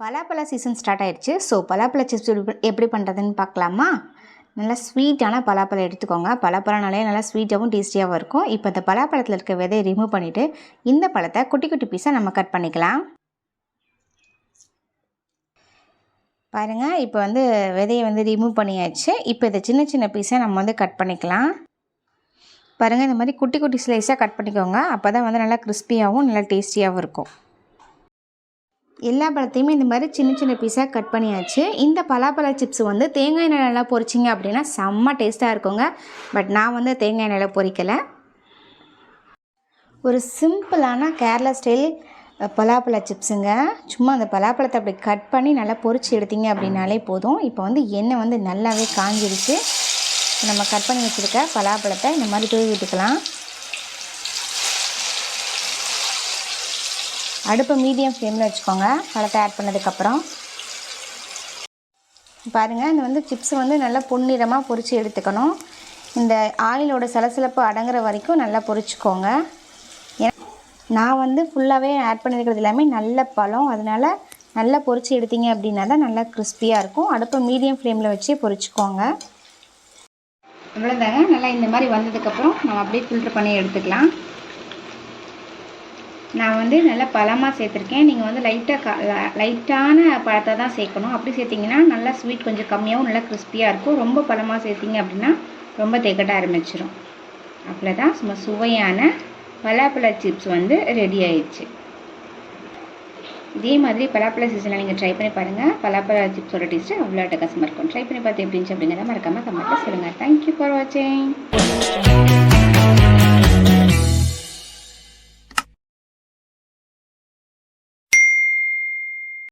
பலாப்பழ season start ஆயிடுச்சு. So பலாப்பழ chips எப்படி பண்ணுறதுன்னு பார்க்கலாமா? நல்லா ஸ்வீட்டான பலாப்பழம் எடுத்துக்கோங்க. பலாப்பழம்னாலே நல்லா ஸ்வீட்டாகவும் டேஸ்டியாகவும் இருக்கும். இப்போ இந்த பலாப்பழத்தில் இருக்க விதையை ரிமூவ் பண்ணிவிட்டு இந்த பழத்தை குட்டி குட்டி பீஸாக நம்ம கட் பண்ணிக்கலாம். பாருங்கள், இப்போ வந்து விதையை ரிமூவ் பண்ணியாச்சு. இப்போ இதை சின்ன சின்ன பீஸாக நம்ம கட் பண்ணிக்கலாம். பாருங்கள், இந்த மாதிரி குட்டி குட்டி ஸ்லைஸாக கட் பண்ணிக்கோங்க. அப்போ தான் நல்லா கிறிஸ்பியாகவும் நல்லா டேஸ்டியாகவும் இருக்கும். எல்லா பழத்தையுமே இந்த மாதிரி சின்ன சின்ன பீஸாக கட் பண்ணியாச்சு. இந்த பலாப்பழ சிப்ஸ் தேங்காய் எண்ணெய் நல்லா பொரிச்சிங்க அப்படின்னா செம்ம டேஸ்ட்டாக இருக்குங்க. பட் நான் தேங்காய் எண்ணெயில் பொரிக்கலை. ஒரு சிம்பிளான கேரளா ஸ்டைல் பலாப்பழ சிப்ஸுங்க. சும்மா அந்த பலாப்பழத்தை அப்படி கட் பண்ணி நல்லா பொரிச்சு எடுத்தீங்க அப்படின்னாலே போதும். இப்போ எண்ணெய் நல்லாவே காஞ்சிருச்சு. நம்ம கட் பண்ணி வச்சுருக்க பலாப்பழத்தை இந்த மாதிரி தூவி விட்டுக்கலாம். அடுப்பை மீடியம் ஃப்ளேமில் வச்சுக்கோங்க. பழத்தை ஆட் பண்ணதுக்கப்புறம் பாருங்கள், இந்த சிப்ஸ் நல்லா பொன்னிறமாக பொரித்து எடுத்துக்கணும். இந்த ஆயிலோட சலசலப்பு அடங்குற வரைக்கும் நல்லா பொரிச்சுக்கோங்க. நான் ஃபுல்லாகவே ஆட் பண்ணியிருக்கிறது எல்லாமே நல்ல பழம், அதனால் நல்லா பொரித்து எடுத்தீங்க அப்படின்னா தான் நல்லா கிறிஸ்பியாக இருக்கும். அடுப்பை மீடியம் ஃப்ளேமில் வச்சு பொரிச்சுக்கோங்க. இவ்வளோதாங்க. நல்லா இந்த மாதிரி வந்ததுக்கப்புறம் நம்ம அப்படியே ஃபில்ட்ரு பண்ணி எடுத்துக்கலாம். நான் நல்லா பழமாக சேர்த்துருக்கேன். நீங்கள் லைட்டான பழத்தை தான் சேர்க்கணும். அப்படி சேர்த்திங்கன்னா நல்லா ஸ்வீட் கொஞ்சம் கம்மியாகவும் நல்லா கிறிஸ்பியாக இருக்கும். ரொம்ப பழமாக சேர்த்திங்க அப்படின்னா ரொம்ப திகட்ட ஆரம்பிச்சிடும். அவ்வளோதான், சும்மா சுவையான பலாப்பழ சிப்ஸ் ரெடி ஆயிடுச்சு. இதே மாதிரி பலாப்பழ சீசனில் நீங்கள் ட்ரை பண்ணி பாருங்கள். பலாப்பழ சிப்ஸோட டேஸ்ட்டு அவ்வளோ அட்டகாசமாக இருக்கும். ட்ரை பண்ணி பார்த்து எப்படி இருந்துச்சு அப்படிங்கிறத மறக்காமல் கமெண்ட்டில் சொல்லுங்கள். தேங்க்யூ ஃபார் வாட்சிங்.